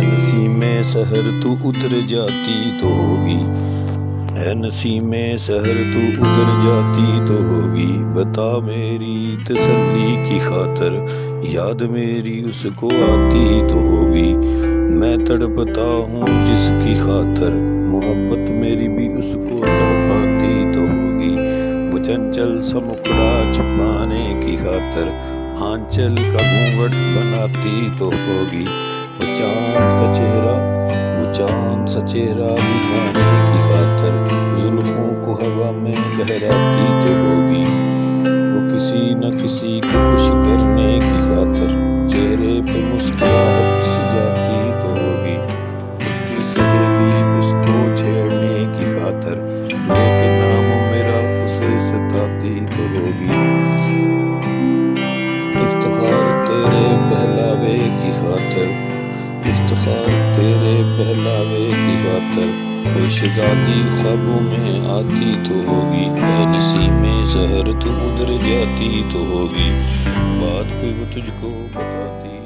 نسیم سحر تو اتر جاتی تو ہوگی، اے نسیم سحر تو اتر جاتی تو ہوگی، بتا میری تسلی کی خاطر یاد میری اس کو آتی تو ہوگی، میں تڑپتا ہوں جس کی خاطر محبت میری بھی اس کو تڑپاتی تو ہوگی، وہ چنچل سا مکڑا چھپانے کی خاطر آنچل کا گھونگھٹ بناتی تو ہوگی، وہ چاند سا چہرہ دکھانے کی خاطر زلفوں کو ہوا میں لہراتی تو ہوگی، وہ کسی نہ کسی کو خوش کرنے کی خاطر چہرے پہ مسکراہٹ سجاتی تو ہوگی، اس کی سہیلی اس کو چھیڑنے کی خاطر لے کے نام میرا اسے ستاتی تو ہوگی، افتخار تیرے بہلاوے کی خاطر، افتخار تیرے بہلاوے کی خاطر کوئی شہزادی خوابوں میں آتی تو ہوگی، اے نسیم سحر تو اتر جاتی تو ہوگی، بات کوئی وہ تجھ کو بتاتی